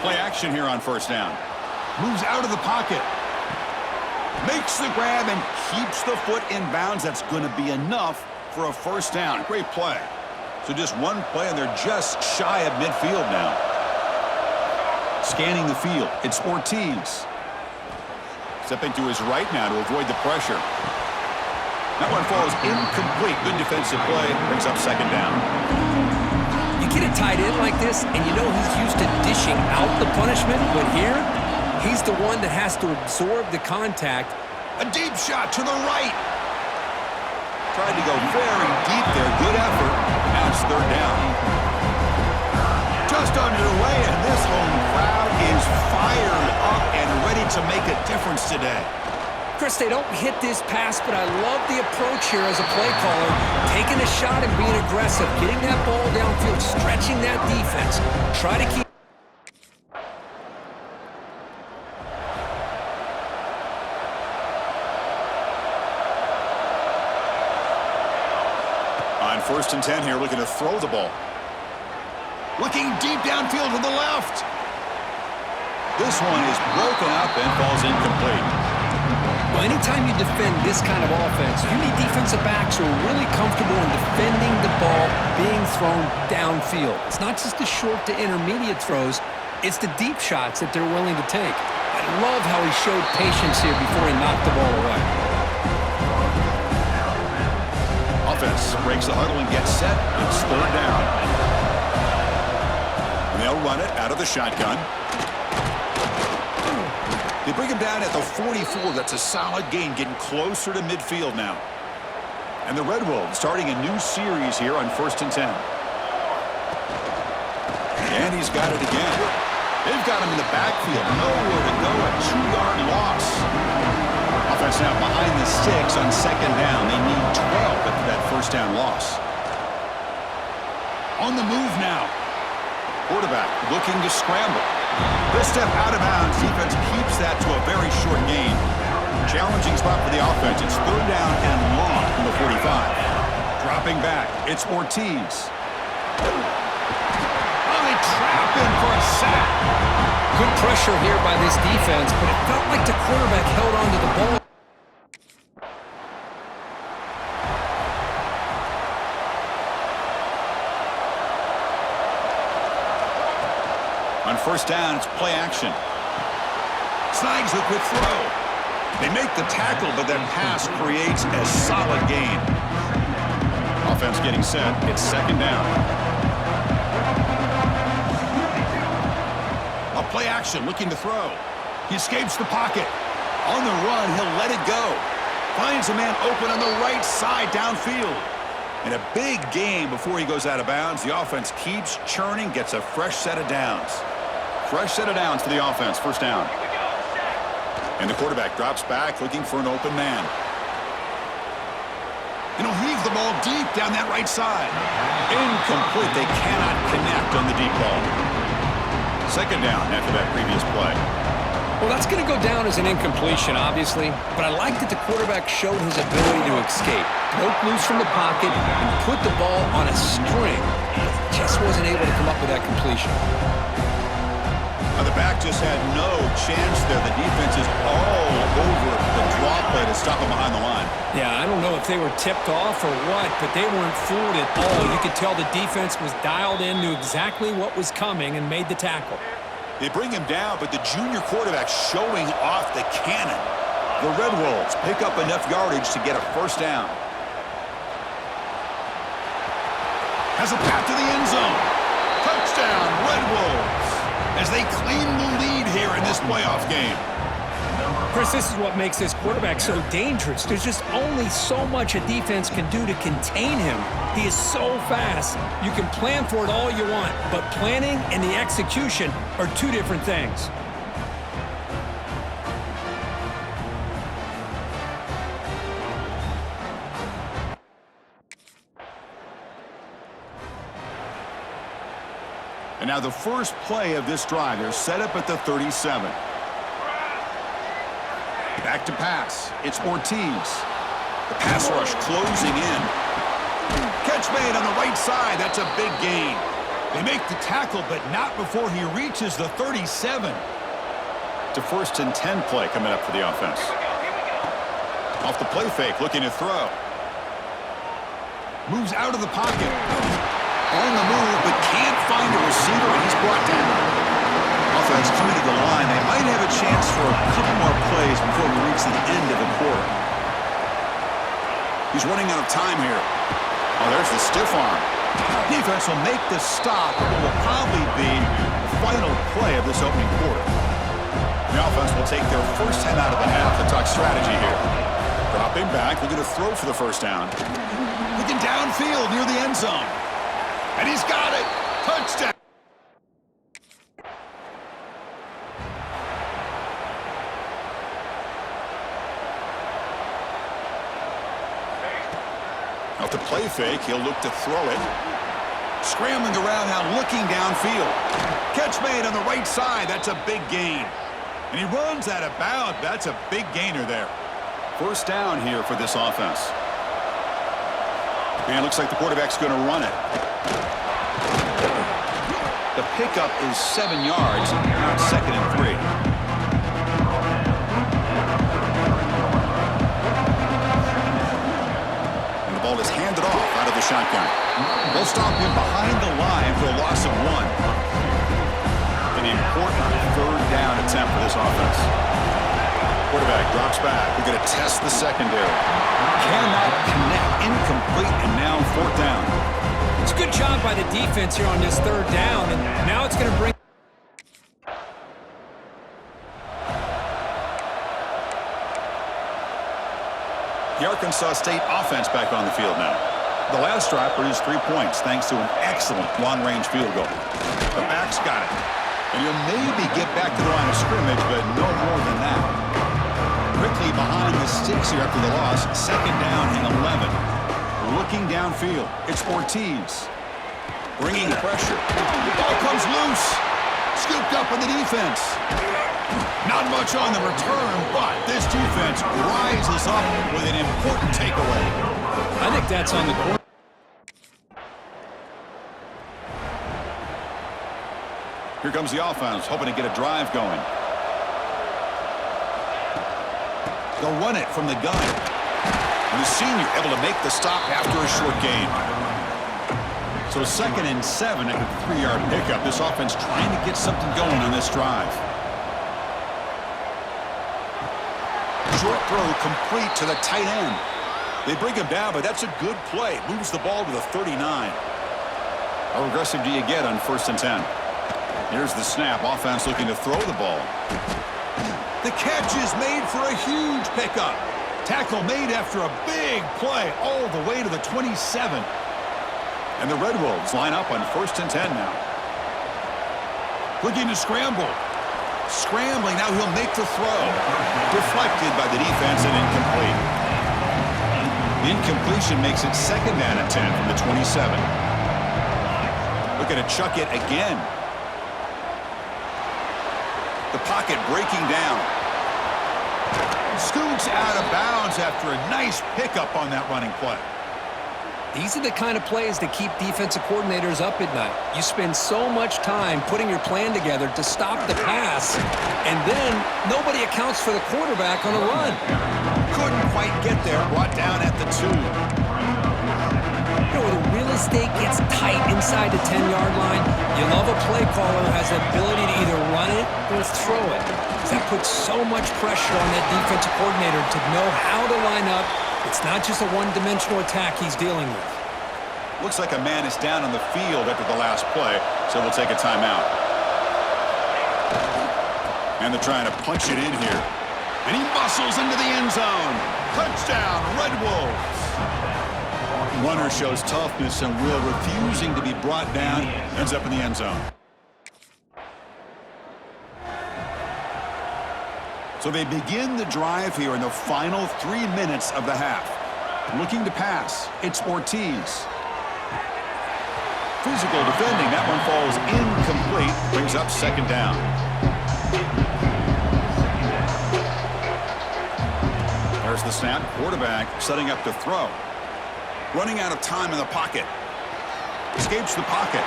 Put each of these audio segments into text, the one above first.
Play action here on first down. Moves out of the pocket. Makes the grab and keeps the foot in bounds. That's going to be enough for a first down. Great play. So just one play, and they're just shy of midfield now. Scanning the field, it's Ortiz. Stepping to his right now to avoid the pressure. That one falls incomplete. Good defensive play. Brings up second down. You get a tight end like this, and you know he's used to dishing out the punishment, but here, he's the one that has to absorb the contact. A deep shot to the right. Tried to go very deep there. Good effort. Now it's third down. Just underway, and this home crowd is fired up and ready to make a difference today. Chris, they don't hit this pass, but I love the approach here as a play caller. Taking a shot and being aggressive. Getting that ball downfield, stretching that defense. Try to keep... On 1st and 10 here, looking to throw the ball. Looking deep downfield to the left. This one is broken up and falls incomplete. Well, anytime you defend this kind of offense, you need defensive backs who are really comfortable in defending the ball being thrown downfield. It's not just the short to intermediate throws, it's the deep shots that they're willing to take. I love how he showed patience here before he knocked the ball away. Offense breaks the huddle and gets set. It's third down. And they'll run it out of the shotgun. They bring him down at the 44. That's a solid gain, getting closer to midfield now. And the Red Wolves starting a new series here on 1st and 10. And he's got it again. They've got him in the backfield. Nowhere to go. A 2-yard loss. Offense now behind the 6 on second down. They need 12 after that first down loss. On the move now. Quarterback looking to scramble. This step out of bounds. Defense keeps that to a very short gain. Challenging spot for the offense. It's third down and long from the 45. Dropping back, it's Ortiz. Oh, they trap him for a sack. Good pressure here by this defense, but it felt like the quarterback held on to the ball. On first down, it's play action. Snags the quick throw. They make the tackle, but that pass creates a solid gain. Offense getting set. It's second down. A play action, looking to throw. He escapes the pocket. On the run, he'll let it go. Finds a man open on the right side downfield. And a big gain before he goes out of bounds. The offense keeps churning, gets a fresh set of downs. Fresh set of downs for the offense. First down. And the quarterback drops back looking for an open man. And he'll heave the ball deep down that right side. Incomplete. They cannot connect on the deep ball. Second down after that previous play. Well, that's going to go down as an incompletion, obviously, but I like that the quarterback showed his ability to escape. Broke loose from the pocket and put the ball on a string. Just wasn't able to come up with that completion. The back just had no chance there. The defense is all over the draw play to stop him behind the line. Yeah, I don't know if they were tipped off or what, but they weren't fooled at all. You could tell the defense was dialed in, knew exactly what was coming, and made the tackle. They bring him down, but the junior quarterback showing off the cannon. The Red Wolves pick up enough yardage to get a first down. Has a path to the end zone. Touchdown, Red Wolves, as they claim the lead here in this playoff game. Chris, this is what makes this quarterback so dangerous. There's just only so much a defense can do to contain him. He is so fast. You can plan for it all you want, but planning and the execution are two different things. And now the first play of this drive, they're set up at the 37. Back to pass. It's Ortiz. The pass rush closing in. Catch made on the right side. That's a big gain. They make the tackle, but not before he reaches the 37. To 1st and 10 play coming up for the offense. Off the play fake, looking to throw. Moves out of the pocket. On the move, but can't find a receiver, and he's brought down. Offense coming to the line. They might have a chance for a couple more plays before we reach the end of the quarter. He's running out of time here. Oh, there's the stiff arm. Defense will make the stop. It will probably be the final play of this opening quarter. The offense will take their first 10 out of the half and talk strategy here. Dropping back, looking to throw for the first down. Looking downfield near the end zone. And he's got it. Touchdown. Off the play fake, he'll look to throw it. Scrambling around now, looking downfield. Catch made on the right side. That's a big gain. And he runs out of bounds. That's a big gainer there. First down here for this offense. And it looks like the quarterback's going to run it. The pickup is 7 yards. Now it's 2nd and 3. And the ball is handed off out of the shotgun. They'll stop him behind the line for a loss of 1. An important 3rd down attempt for this offense. Quarterback drops back. We're going to test the secondary. Cannot connect. Incomplete, and now 4th down. It's a good job by the defense here on this 3rd down, and now it's going to bring... The Arkansas State offense back on the field now. The last drive produced 3 points thanks to an excellent long-range field goal. The back's got it. And he'll maybe get back to the line of scrimmage, but no more than that. Quickly behind the sticks here after the loss. 2nd down and 11. Looking downfield. It's Ortiz. Bringing pressure. The ball comes loose. Scooped up in the defense. Not much on the return, but this defense rises up with an important takeaway. I think that's on the quarter. Here comes the offense, hoping to get a drive going. They'll run it from the gun. And the senior able to make the stop after a short gain. So 2nd and 7 at the 3-yard pickup. This offense trying to get something going on this drive. Short throw complete to the tight end. They bring him down, but that's a good play. Moves the ball to the 39. How aggressive do you get on 1st and 10? Here's the snap. Offense looking to throw the ball. The catch is made for a huge pickup. Tackle made after a big play all the way to the 27. And the Red Wolves line up on 1st and 10 now. Looking to scramble. Scrambling, now he'll make the throw. Deflected by the defense and incomplete. The incompletion makes it 2nd down and 10 from the 27. Looking to chuck it again. The pocket breaking down. Scoots out of bounds after a nice pickup on that running play. These are the kind of plays that keep defensive coordinators up at night. You spend so much time putting your plan together to stop the pass, and then nobody accounts for the quarterback on a run. Couldn't quite get there, brought down at the 2. You know, when the real estate gets tight inside the 10-yard line, you love a play caller who has the ability to either run it or throw it. That puts so much pressure on that defensive coordinator to know how to line up. It's not just a one-dimensional attack he's dealing with. Looks like a man is down on the field after the last play, so we'll take a timeout. And they're trying to punch it in here. And he muscles into the end zone. Touchdown, Red Wolves. Runner shows toughness and will, refusing to be brought down, ends up in the end zone. So they begin the drive here in the final 3 minutes of the half. Looking to pass, it's Ortiz. Physical defending, that one falls incomplete, brings up 2nd down. There's the snap, quarterback setting up to throw. Running out of time in the pocket. Escapes the pocket.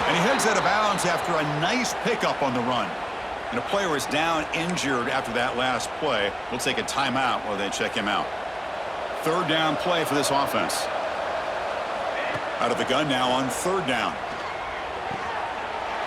And he heads out of bounds after a nice pickup on the run. And a player is down injured after that last play. We'll take a timeout while they check him out. Third down play for this offense. Out of the gun now on third down.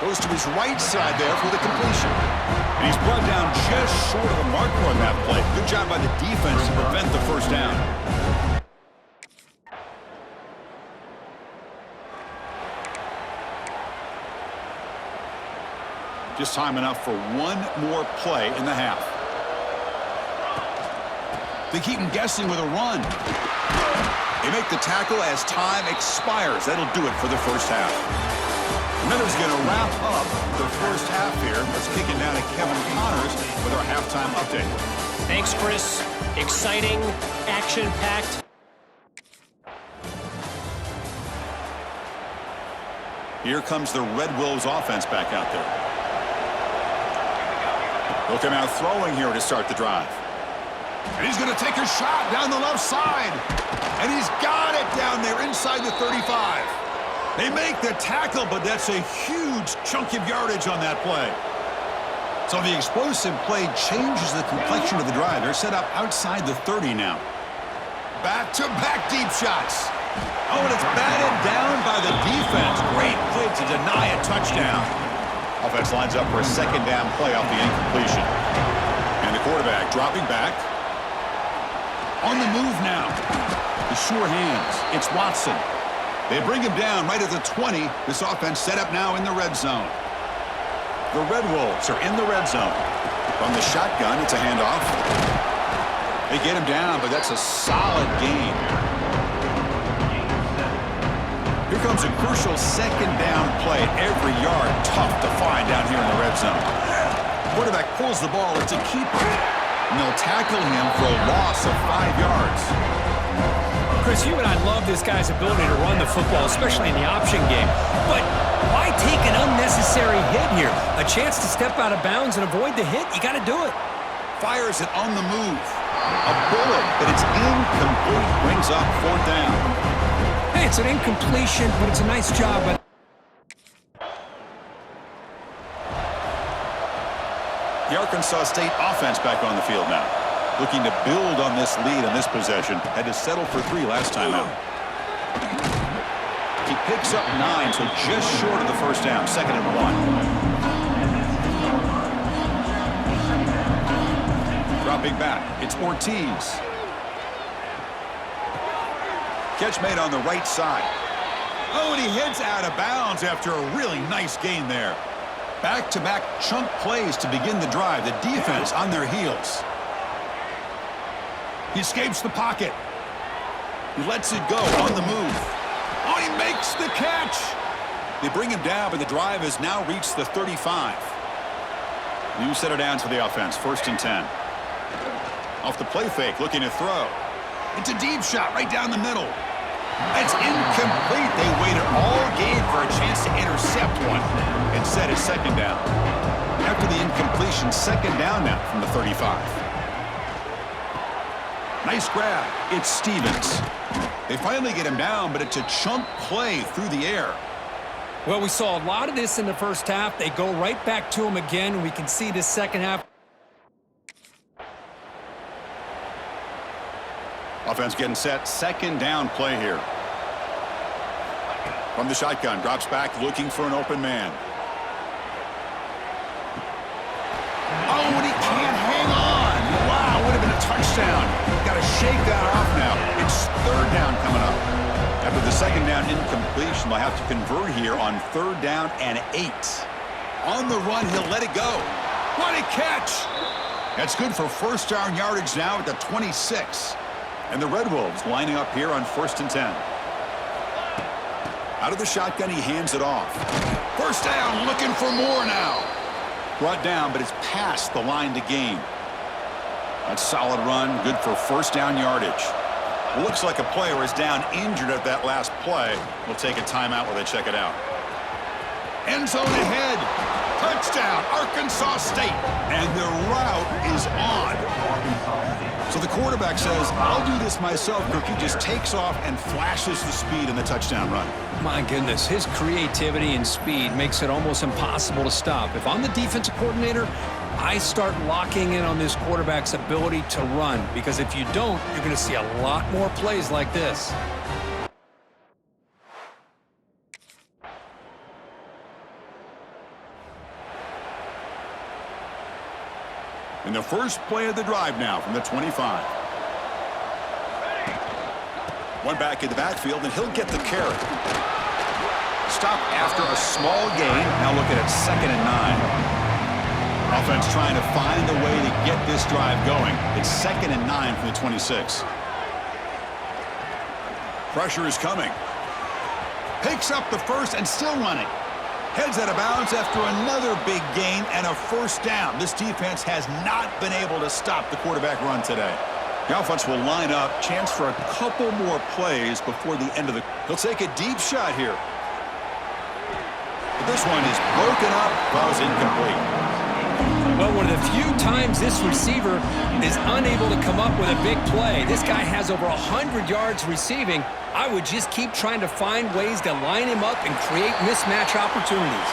Goes to his right side there for the completion. And he's brought down just short of the marker on that play. Good job by the defense to prevent the first down. Just time enough for one more play in the half. They keep him guessing with a run. They make the tackle as time expires. That'll do it for the first half. And that is going to wrap up the first half here. Let's kick it down to Kevin Connors with our halftime update. Thanks, Chris. Exciting, action-packed. Here comes the Red Wolves offense back out there. They'll come out throwing here to start the drive. And he's going to take a shot down the left side. And he's got it down there inside the 35. They make the tackle, but that's a huge chunk of yardage on that play. So the explosive play changes the complexion of the drive. They're set up outside the 30 now. Back-to-back deep shots. Oh, and it's batted down by the defense. Great play to deny a touchdown. Offense lines up for a second down play off the incompletion. And the quarterback dropping back. On the move now. The sure hands. It's Watson. They bring him down right at the 20. This offense set up now in the red zone. The Red Wolves are in the red zone. From the shotgun, it's a handoff. They get him down, but that's a solid gain. Here comes a crucial second down play. Every yard tough to find down here in the red zone. Quarterback pulls the ball. It's a keeper. And they'll tackle him for a loss of 5 yards. Chris, you and I love this guy's ability to run the football, especially in the option game. But why take an unnecessary hit here? A chance to step out of bounds and avoid the hit? You got to do it. Fires it on the move. A bullet, but it's incomplete. Brings up fourth down. Hey, it's an incompletion, but it's a nice job. The Arkansas State offense back on the field now. Looking to build on this lead on this possession. Had to settle for 3 last time out. He picks up 9, so just short of the first down. 2nd and 1. Dropping back. It's Ortiz. Catch made on the right side. Oh, and he heads out of bounds after a really nice gain there. Back-to-back chunk plays to begin the drive. The defense on their heels. He escapes the pocket. He lets it go on the move. Oh, he makes the catch. They bring him down, but the drive has now reached the 35. New center downs for the offense. 1st and 10. Off the play fake, looking to throw. It's a deep shot right down the middle. It's incomplete. They waited all game for a chance to intercept one. Instead, it's 2nd down. After the incompletion, 2nd down now from the 35. Nice grab. It's Stevens. They finally get him down, but it's a chunk play through the air. Well, we saw a lot of this in the first half. They go right back to him again, and we can see this second half. Offense getting set. 2nd down play here. From the shotgun, drops back, looking for an open man. Oh, and he can't hang on. Wow, would have been a touchdown. Got to shake that off now. It's 3rd down coming up. After the 2nd down incompletion, they'll have to convert here on 3rd down and 8. On the run, he'll let it go. What a catch! That's good for 1st down yardage now at the 26. And the Red Wolves lining up here on 1st and 10. Out of the shotgun, he hands it off. 1st down, looking for more now. Brought down, but it's past the line to gain. That's solid run, good for 1st down yardage. It looks like a player is down injured at that last play. We'll take a timeout while they check it out. End zone ahead. Touchdown, Arkansas State. And the route is on. So the quarterback says, I'll do this myself. Rookie just takes off and flashes the speed in the touchdown run. My goodness, his creativity and speed makes it almost impossible to stop. If I'm the defensive coordinator, I start locking in on this quarterback's ability to run, because if you don't, you're going to see a lot more plays like this. In the first play of the drive now from the 25. One back in the backfield, and he'll get the carry. Stop after a small gain. Now looking at 2nd and 9. Offense trying to find a way to get this drive going. It's 2nd and 9 from the 26. Pressure is coming. Picks up the first and still running. Heads out of bounds after another big gain and a first down. This defense has not been able to stop the quarterback run today. The offense will line up. Chance for a couple more plays before the end of the... He'll take a deep shot here. But this one is broken up. Well, it's incomplete. Well, one of the few times this receiver is unable to come up with a big play. This guy has over 100 yards receiving. I would just keep trying to find ways to line him up and create mismatch opportunities.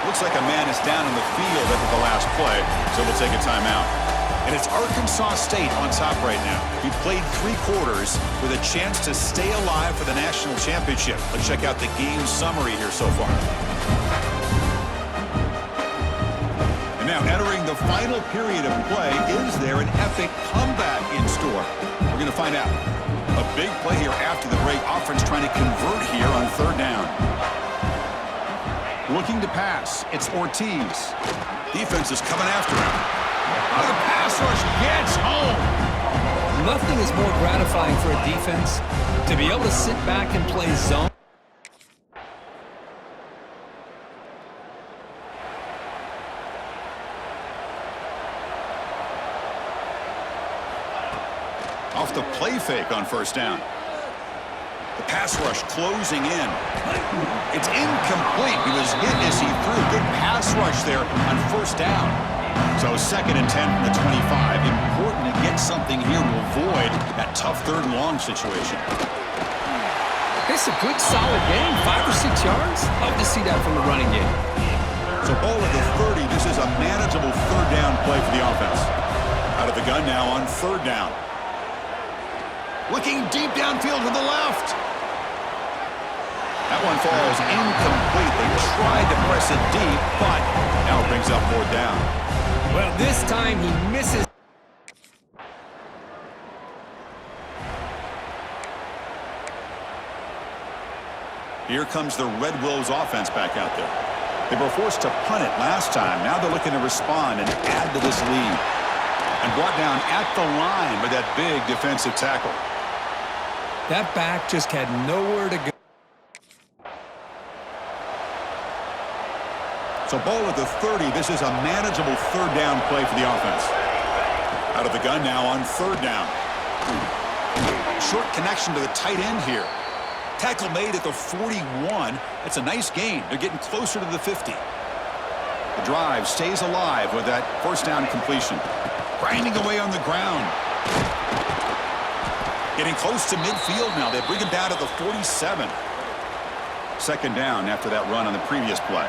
Looks like a man is down in the field after the last play, so we'll take a timeout. And it's Arkansas State on top right now. He played 3 quarters with a chance to stay alive for the national championship. Let's check out the game summary here so far. And now entering the final period of play, is there an epic comeback in store? We're going to find out. A big play here after the break. Offense trying to convert here on 3rd down. Looking to pass. It's Ortiz. Defense is coming after him. Oh, the pass rush gets home. Nothing is more gratifying for a defense to be able to sit back and play zone. Off the play fake on 1st down. The pass rush closing in. It's incomplete. He was hit as he threw. Good pass rush there on 1st down. So 2nd and 10 from the 25. Important to get something here to avoid that tough 3rd and long situation. It's a good, solid game. 5 or 6 yards. Love to see that from the running game. So ball at the 30. This is a manageable 3rd down play for the offense. Out of the gun now on 3rd down. Looking deep downfield to the left. That one falls incomplete. They tried to press it deep, but now it brings up 4th down. Well, this time he misses. Here comes the Red Wolves offense back out there. They were forced to punt it last time. Now they're looking to respond and add to this lead. And brought down at the line with that big defensive tackle. That back just had nowhere to go. So ball at the 30. This is a manageable 3rd down play for the offense. Out of the gun now on 3rd down. Short connection to the tight end here. Tackle made at the 41. That's a nice gain. They're getting closer to the 50. The drive stays alive with that 1st down completion. Grinding away on the ground. Getting close to midfield now. They bring him down to the 47. 2nd down after that run on the previous play.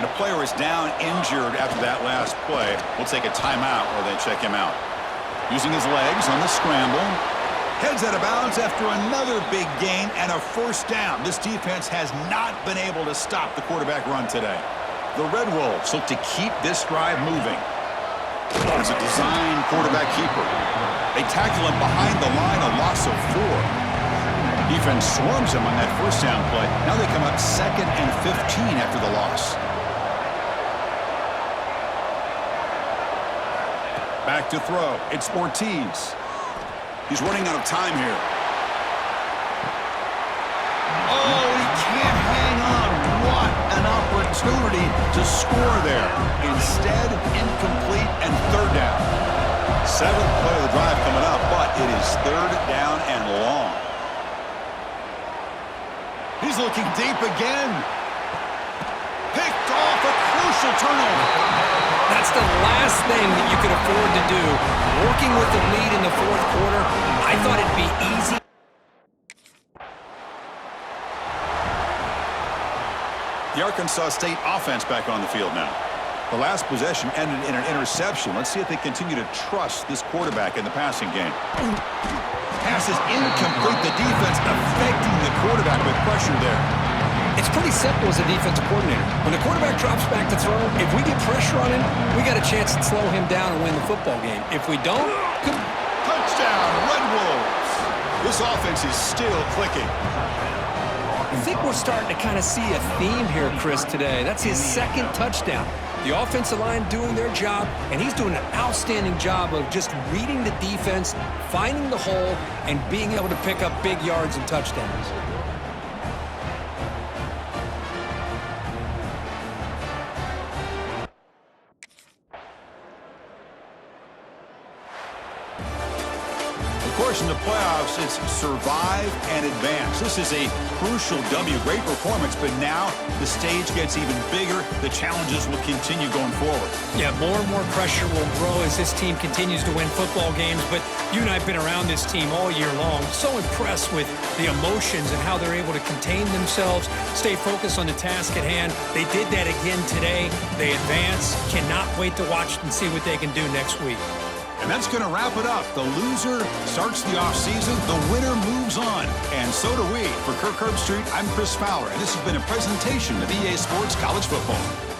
And a player is down injured after that last play. We'll take a timeout while they check him out. Using his legs on the scramble. Heads out of bounds after another big gain and a 1st down. This defense has not been able to stop the quarterback run today. The Red Wolves look to keep this drive moving. There's a design quarterback keeper. They tackle him behind the line, a loss of 4. Defense swarms him on that 1st down play. Now they come up 2nd and 15 after the loss. Back to throw. It's Ortiz. He's running out of time here. Oh, he can't hang on. What an opportunity to score there. Instead, incomplete and 3rd down. 7th play of the drive coming up, but it is 3rd down and long. He's looking deep again. Picked off a crucial potential turnover. That's the last thing that you could afford to do. Working with the lead in the fourth quarter, I thought it'd be easy. The Arkansas State offense back on the field now. The last possession ended in an interception. Let's see if they continue to trust this quarterback in the passing game. Pass is incomplete. The defense affecting the quarterback with pressure there. It's pretty simple as a defensive coordinator. When the quarterback drops back to throw, if we get pressure on him, we got a chance to slow him down and win the football game. If we don't, Touchdown, Red Wolves. This offense is still clicking. I think we're starting to kind of see a theme here, Chris, today. That's his second touchdown. The offensive line doing their job, and he's doing an outstanding job of just reading the defense, finding the hole, and being able to pick up big yards and touchdowns. Of course, in the playoffs, it's survive and advance. This is a crucial W. Great performance, but now the stage gets even bigger. The challenges will continue going forward. Yeah, more and more pressure will grow as this team continues to win football games, but you and I have been around this team all year long. So impressed with the emotions and how they're able to contain themselves, stay focused on the task at hand. They did that again today. They advance. Cannot wait to watch and see what they can do next week. And that's going to wrap it up. The loser starts the offseason. The winner moves on. And so do we. For Kirk Herbstreit, I'm Chris Fowler, and this has been a presentation of EA Sports College Football.